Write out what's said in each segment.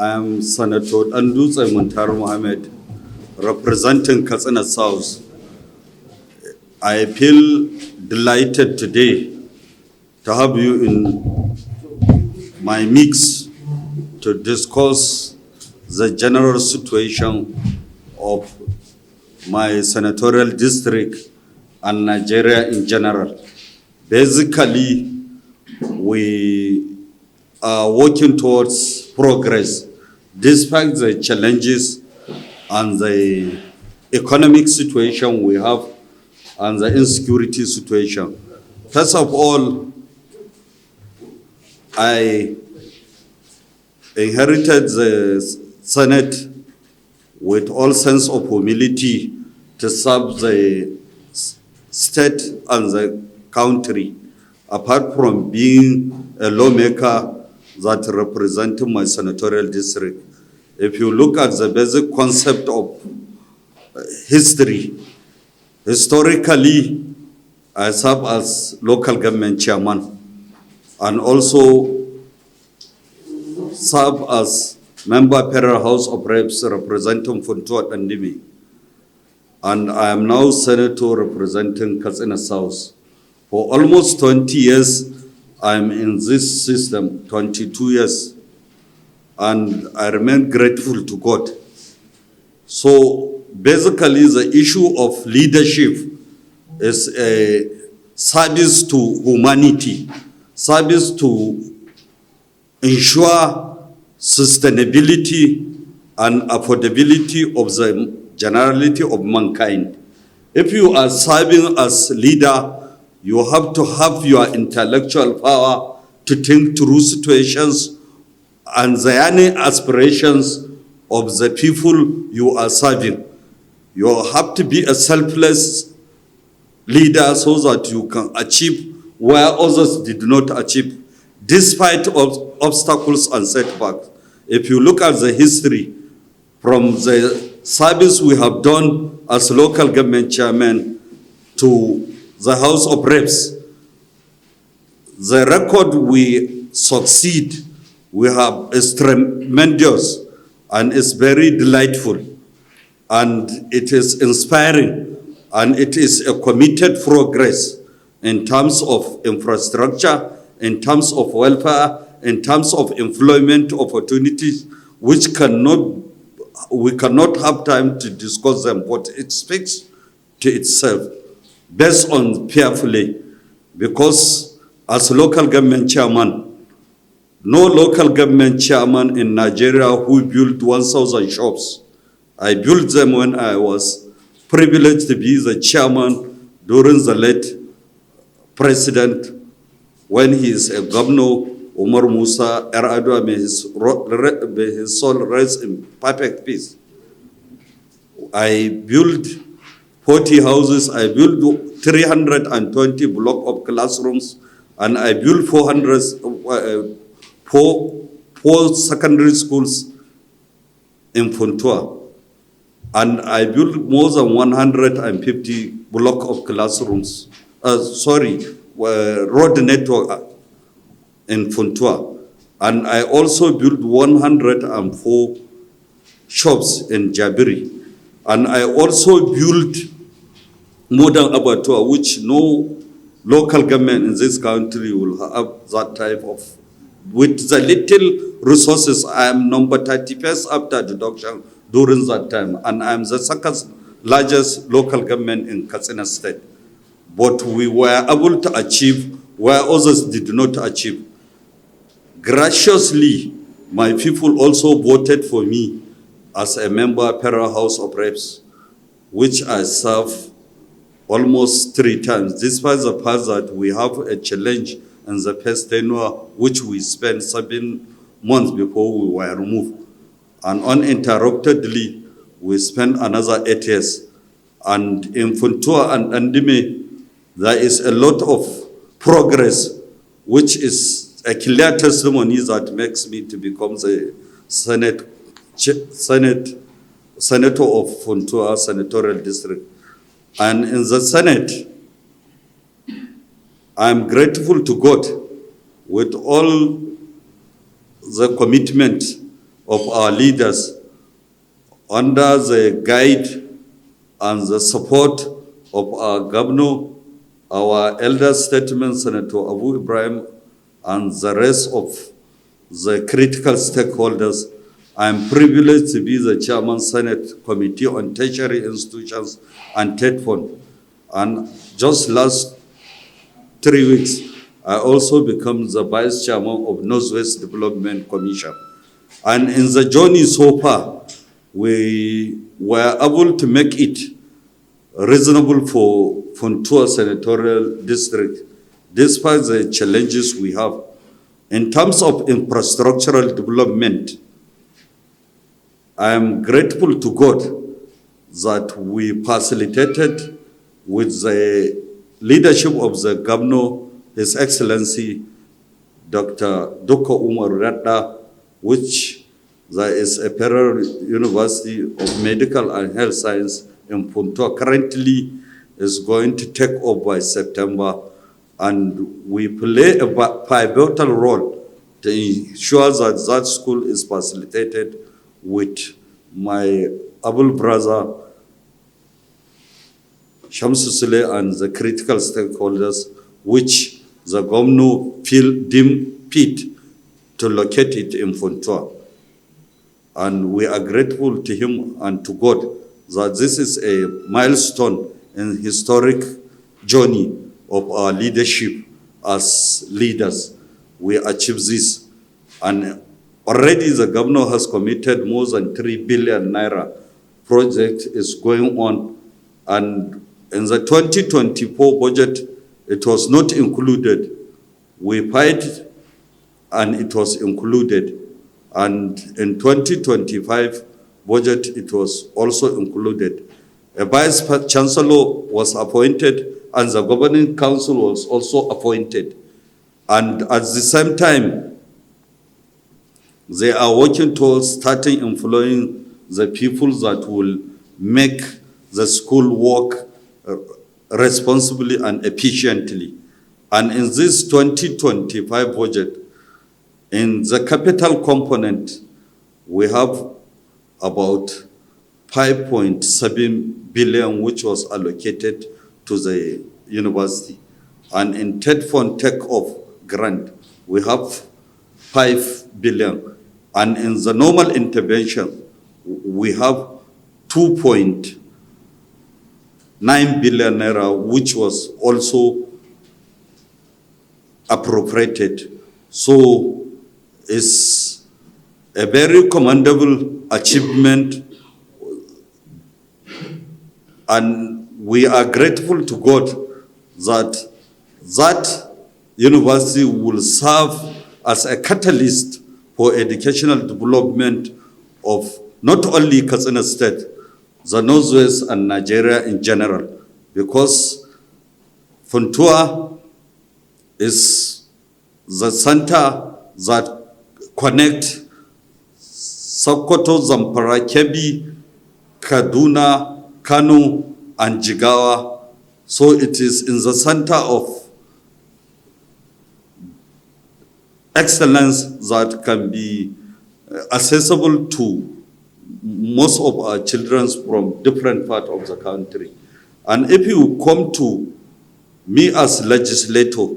I am Senator Dandutse Muntari, representing Katsina South. I feel delighted today to have you in my mix to discuss the general situation of my senatorial district and Nigeria in general. Basically, we are working towards progress despite the challenges and the economic situation we have and the insecurity situation. First of all, I inherited the Senate with all sense of humility to serve the state and the country, apart from being a lawmaker that represented my senatorial district. If you look at the basic concept of history, historically, I serve as local government chairman and also serve as member Federal House of Reps representing Funtua Dandimi. And I am now senator representing Katsina South. For almost 20 years, I'm in this system, 22 years, and I remain grateful to God. So basically, the issue of leadership is a service to humanity, service to ensure sustainability and affordability of the generality of mankind. If you are serving as leader, you have to have your intellectual power to think through situations and the yearning aspirations of the people you are serving. You have to be a selfless leader so that you can achieve where others did not achieve, despite of obstacles and setbacks. If you look at the history from the service we have done as local government chairman to the House of Reps, the record we succeed, we have is tremendous and is very delightful, and it is inspiring, and it is a committed progress in terms of infrastructure, in terms of welfare, in terms of employment opportunities, which we cannot have time to discuss them, but it speaks to itself based on fearfully, because as local government chairman, no local government chairman in Nigeria who built 1,000 shops. I built them when I was privileged to be the chairman during the late president, when he is a governor, Umar Musa Yar'Adua, may his soul rest in perfect peace. I built 40 houses, I built 320 block of classrooms, and I built 4 secondary schools in Funtua. And I built more than 150 block of classrooms, road network in Funtua. And I also built 104 shops in Jabiri. And I also built modern abattoir, which no local government in this country will have that type of. With the little resources, I am number 31st after deduction during that time, and I am the second largest local government in Katsina State. But we were able to achieve where others did not achieve. Graciously, my people also voted for me as a member Federal House of Reps, which I serve almost 3 times, despite the fact that we have a challenge in the first tenure, which we spent 7 months before we were removed. And uninterruptedly, we spent another 8 years. And in Funtua and Andime, there is a lot of progress, which is a clear testimony that makes me to become the senator of Funtua Senatorial District. And in the Senate, I am grateful to God with all the commitment of our leaders under the guide and the support of our governor, our elder statesman, Senator Abu Ibrahim, and the rest of the critical stakeholders, I am privileged to be the Chairman Senate Committee on Tertiary Institutions and TED Fund. And just last 3 weeks, I also become the Vice Chairman of Northwest Development Commission. And in the journey so far, we were able to make it reasonable for Funtua Senatorial District, despite the challenges we have. In terms of infrastructural development, I am grateful to God that we facilitated with the leadership of the Governor, His Excellency, Dr. Doko Umar Radda, which there is a Federal University of Medical and Health Science in Funtua currently is going to take over by September, and we play a pivotal role to ensure that that school is facilitated with my able brother Shamsu Sule and the critical stakeholders, which the governor deemed fit to locate it in Funtua. And we are grateful to him and to God that this is a milestone in historic journey of our leadership as leaders. We achieved this. And already the governor has committed more than 3 billion naira. Project is going on. And in the 2024 budget, it was not included. We fight and it was included. And in 2025 budget, it was also included. A vice chancellor was appointed and the governing council was also appointed. And at the same time, they are working towards starting employing the people that will make the school work responsibly and efficiently. And in this 2025 budget, in the capital component, we have about 5.7 billion, which was allocated to the university. And in TED Fund Take-Off grant, we have 5 billion. And in the normal intervention, we have 2.9 billion naira, which was also appropriated. So it's a very commendable achievement, and we are grateful to God that that university will serve as a catalyst for educational development of not only Katsina State, the Northwest and Nigeria in general, because Funtua is the center that connect Sokoto, Zamfara, Kebbi, Kaduna, Kano, and Jigawa. So it is in the center of excellence that can be accessible to most of our children from different parts of the country. And if you come to me as legislator,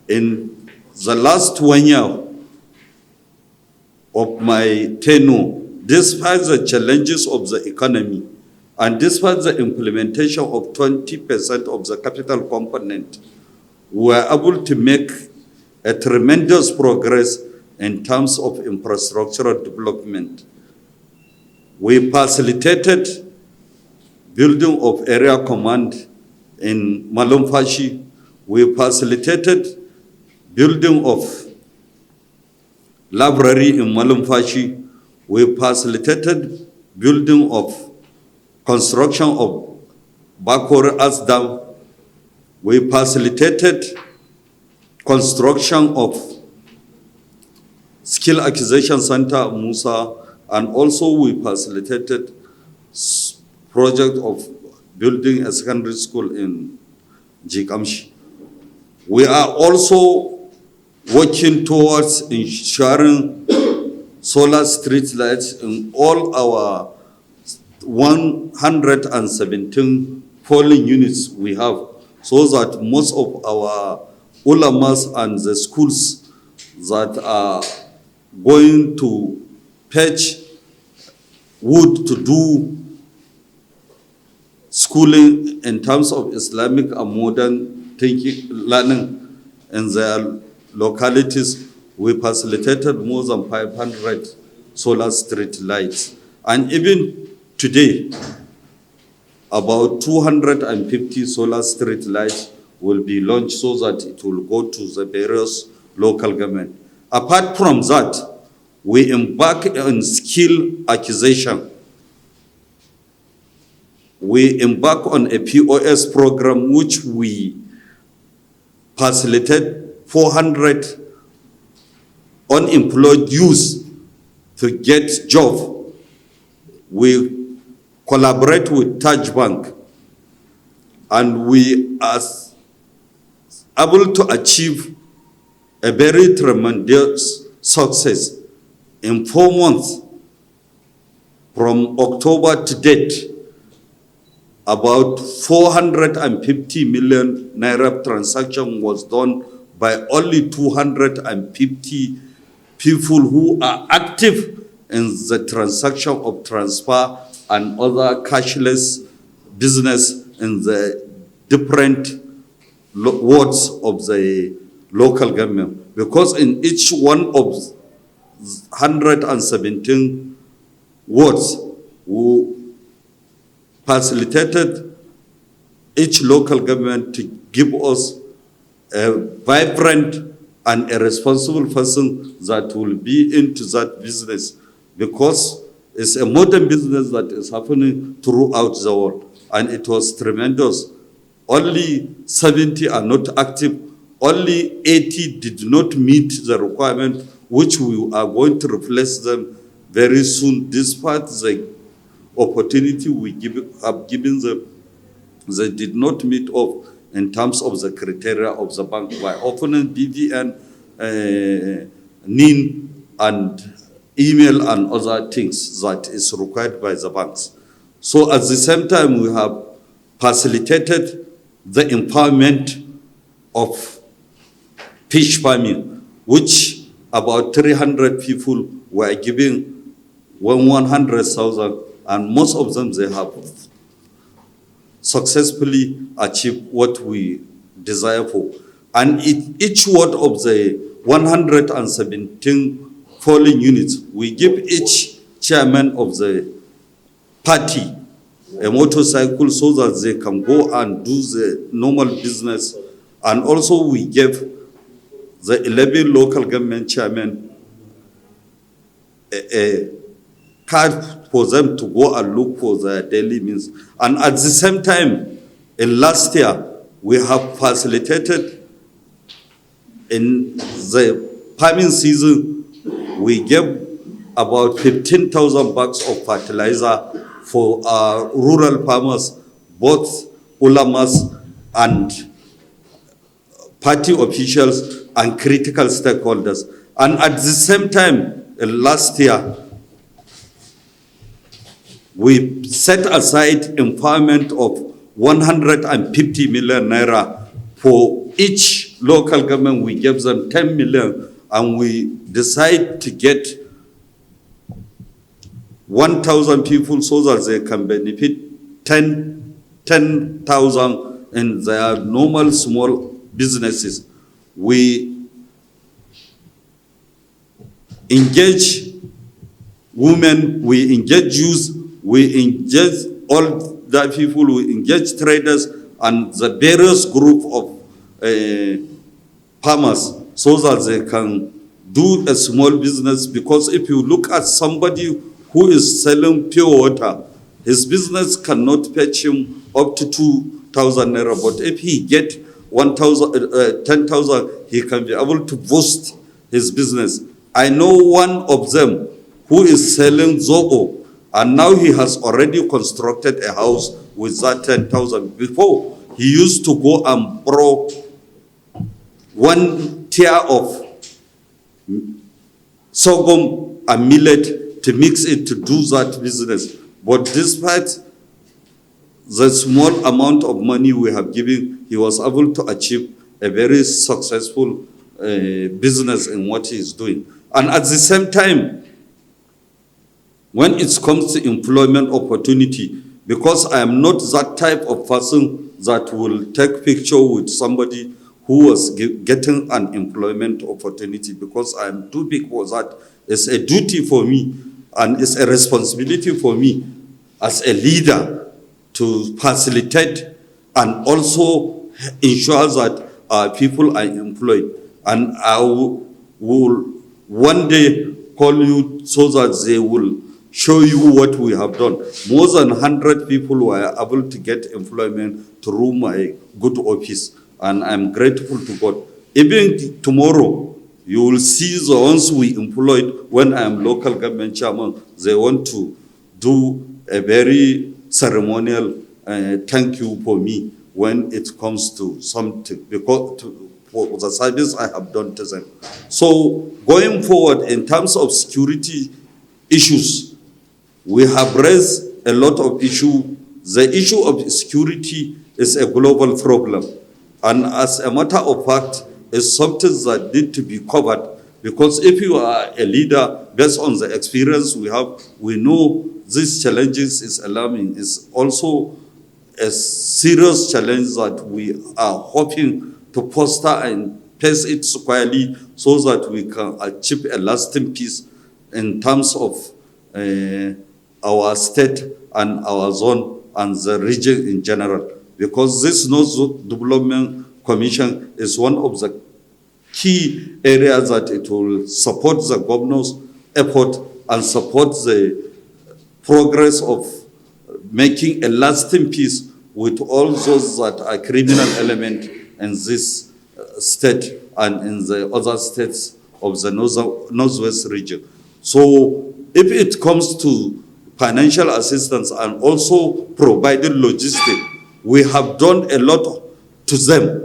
in the last 1 year of my tenure, despite the challenges of the economy and despite the implementation of 20% of the capital component, we were able to make a tremendous progress in terms of infrastructural development. We facilitated building of area command in Malumfashi. We facilitated building of library in Malumfashi. We facilitated building of construction of Bakore As Dam. We facilitated construction of Skill Acquisition Center Musa, and also we facilitated project of building a secondary school in Jikamshi. We are also working towards ensuring solar street lights in all our 117 polling units we have, so that most of our ulamas and the schools that are going to fetch wood to do schooling in terms of Islamic and modern thinking, learning in their localities, we facilitated more than 500 solar street lights. And even today, about 250 solar street lights will be launched so that it will go to the various local government. Apart from that, we embark on skill acquisition. We embark on a POS program which we facilitate 400 unemployed youths to get job. We collaborate with Taj Bank, and we are able to achieve a very tremendous success. In 4 months, from October to date, about 450 million naira transaction was done by only 250 people who are active in the transaction of transfer and other cashless business in the different wards of the local government. Because in each one of 117 wards, we facilitated each local government to give us a vibrant and a responsible person that will be into that business, because it's a modern business that is happening throughout the world, and it was tremendous. Only 70 are not active, only 80 did not meet the requirement, which we are going to replace them very soon, despite the opportunity we have given them. They did not meet up in terms of the criteria of the bank by opening BVN, NIN, and email and other things that is required by the banks. So at the same time, we have facilitated the empowerment of fish farming, which about 300 people were giving 100,000, and most of them, they have successfully achieved what we desire for. And each ward of the 117 polling units, we give each chairman of the party a motorcycle so that they can go and do the normal business. And also we gave the 11 local government chairmen a card for them to go and look for their daily means. And at the same time, in last year, we have facilitated in the farming season, we gave about 15,000 bags of fertilizer for our rural farmers, both ulamas and party officials and critical stakeholders. And at the same time, last year, we set aside empowerment of 150 million naira for each local government. We gave them 10 million, and we decide to get 1,000 people so that they can benefit 10,000 in their normal small businesses. We engage women, we engage youth, we engage all the people, we engage traders and the various group of farmers so that they can do a small business. Because if you look at somebody who is selling pure water, his business cannot fetch him up to 2,000 naira. But if he get 10,000, he can be able to boost his business. I know one of them who is selling zobo, and now he has already constructed a house with that 10,000. Before, he used to go and borrow 1 tier of sorghum a millet to mix it to do that business. But despite the small amount of money we have given, he was able to achieve a very successful business in what he is doing. And at the same time, when it comes to employment opportunity, because I am not that type of person that will take picture with somebody who was getting an employment opportunity, because I am too big for that. It's a duty for me and it's a responsibility for me as a leader to facilitate and also ensure that our people are employed. And I will one day call you so that they will show you what we have done. More than 100 people were able to get employment through my good office, and I'm grateful to God. Even tomorrow, you will see the ones we employed when I'm local government chairman. They want to do a very ceremonial thank you for me when it comes to something, because for the service I have done to them. So going forward, in terms of security issues, we have raised a lot of issues. The issue of security is a global problem. And as a matter of fact, it's something that needs to be covered, because if you are a leader, based on the experience we have, we know these challenges is alarming. It's also a serious challenge that we are hoping to foster and face it squarely so that we can achieve a lasting peace in terms of our state and our zone and the region in general. Because this North Development Commission is one of the key areas that it will support the governor's effort and support the progress of making a lasting peace with all those that are criminal element in this state and in the other states of the Northwest region. So if it comes to financial assistance and also providing logistics, we have done a lot to them.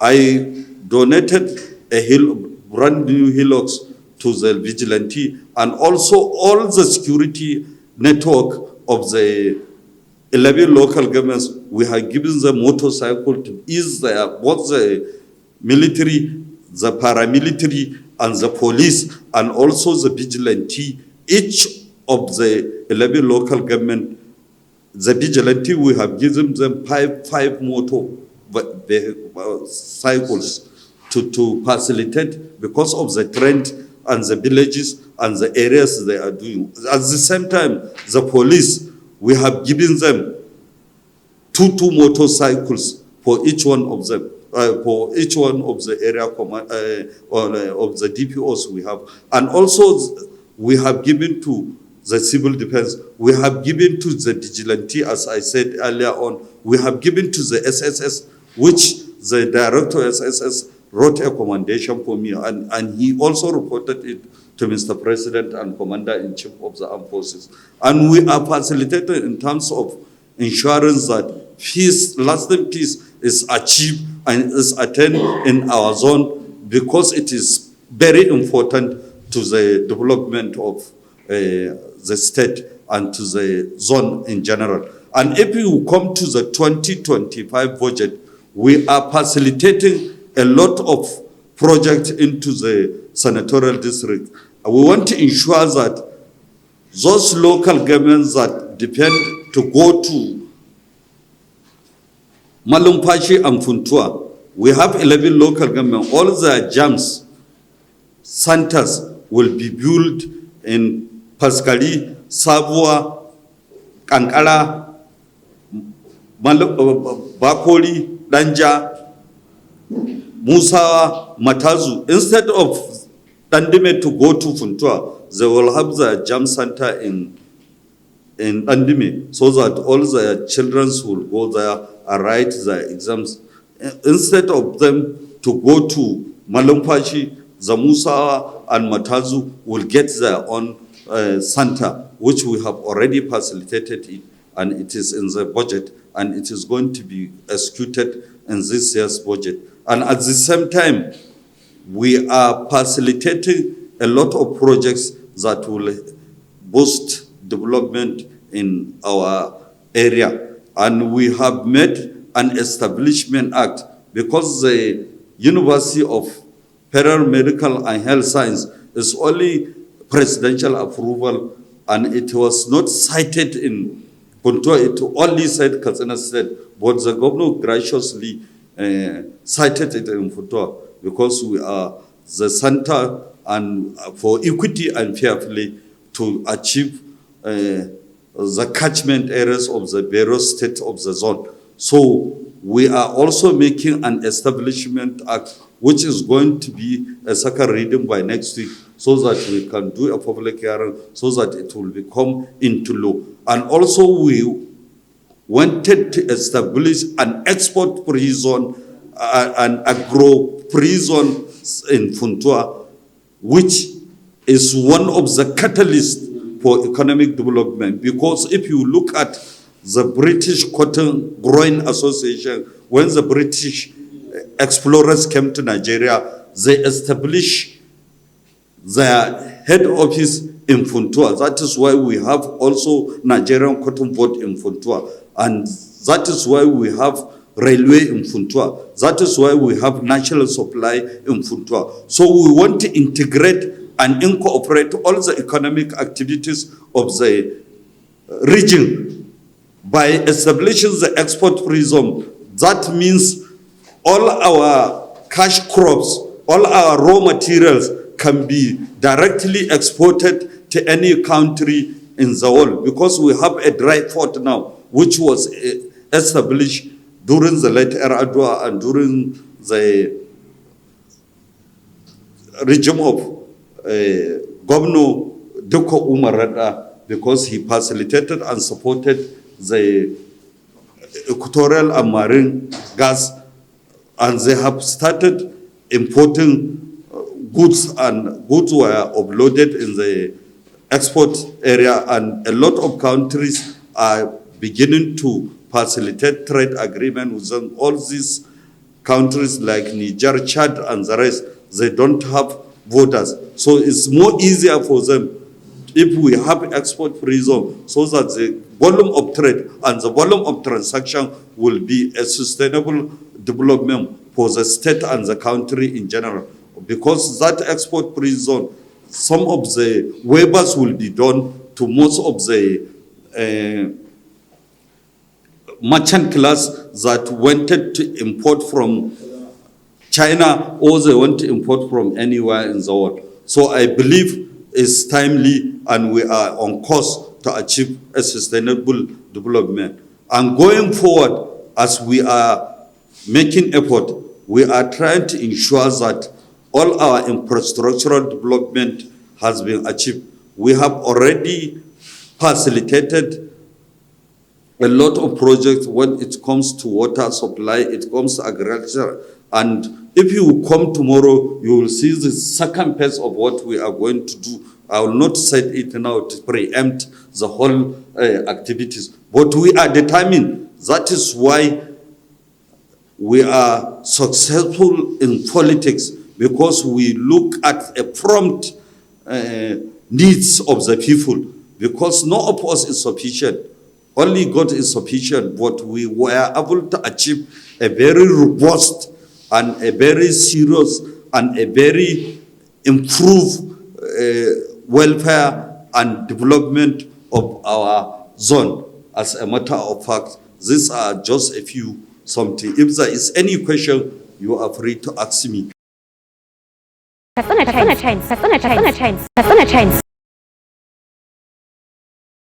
I donated a brand new Hilux to the vigilante, and also all the security network of the 11 local governments, we have given them motorcycle to ease both the military, the paramilitary, and the police, and also the vigilante. Each of the 11 local government, the vigilante, we have given them five motorcycles to facilitate because of the trend and the villages and the areas they are doing. At the same time, the police, we have given them two motorcycles for each one of them, for each one of the area command, of the DPOs we have. And also, we have given to the civil defense, we have given to the vigilante, as I said earlier on, we have given to the SSS, which the director of SSS wrote a commendation for me, and he also reported it to Mr. President and Commander-in-Chief of the Armed Forces. And we are facilitating in terms of ensuring that peace, lasting peace is achieved and is attained in our zone, because it is very important to the development of the state and to the zone in general. And if you come to the 2025 budget, we are facilitating a lot of projects into the senatorial district. We want to ensure that those local governments that depend to go to Malumpashi and Funtua, we have 11 local governments. All the jams centers will be built in Paskali, Sabua, Kankara, Bakoli, Danja, Musawa, Matazu. Instead of Dandime to go to Funtua, they will have the jam center in Dandime, so that all the children will go there and write their exams. Instead of them to go to Malumpashi, the Musawa and Matazu will get their own center, which we have already facilitated it, and it is in the budget, and it is going to be executed in this year's budget. And at the same time, we are facilitating a lot of projects that will boost development in our area. And we have made an establishment act because the University of Paramedical and Health Science is only presidential approval, and it was not cited in Puntua, it only said Katsina State, but the governor graciously cited it in Puntua because we are the center and for equity and fair play to achieve the catchment areas of the various states of the zone. So we are also making an establishment act which is going to be a second reading by next week so that we can do a public hearing so that it will become into law. And also we wanted to establish an export-free zone, an agro-free zone in Funtua, which is one of the catalysts for economic development. Because if you look at the British Cotton Growing Association, when the British explorers came to Nigeria, they established their head office in Funtua. That is why we have also Nigerian Cotton Board in Funtua. And that is why we have railway in Funtua. That is why we have national supply in Funtua. So we want to integrate and incorporate all the economic activities of the region by establishing the export-free zone. That means all our cash crops, all our raw materials can be directly exported to any country in the world, because we have a dry port now, which was established during the late Eradua and during the regime of Governor Doko Umarada, because he facilitated and supported the equatorial and marine gas, and they have started importing goods, and goods were uploaded in the export area, and a lot of countries are beginning to facilitate trade agreement with them. All these countries like Niger, Chad, and the rest, they don't have borders. So it's more easier for them if we have export-free zone, so that the volume of trade and the volume of transaction will be a sustainable development for the state and the country in general. Because that export-free zone, some of the waivers will be done to most of the merchant class that wanted to import from China, or they want to import from anywhere in the world. So I believe it's timely, and we are on course to achieve a sustainable development. And going forward, as we are making effort, we are trying to ensure that all our infrastructural development has been achieved. We have already facilitated a lot of projects when it comes to water supply, it comes to agriculture. And if you come tomorrow, you will see the second phase of what we are going to do. I will not say it now to preempt the whole activities, but we are determined. That is why we are successful in politics, because we look at a prompt needs of the people, because no of us is sufficient. Only God is sufficient, but we were able to achieve a very robust and a very serious and a very improved welfare and development of our zone. As a matter of fact, these are just a few something. If there is any question, you are free to ask me.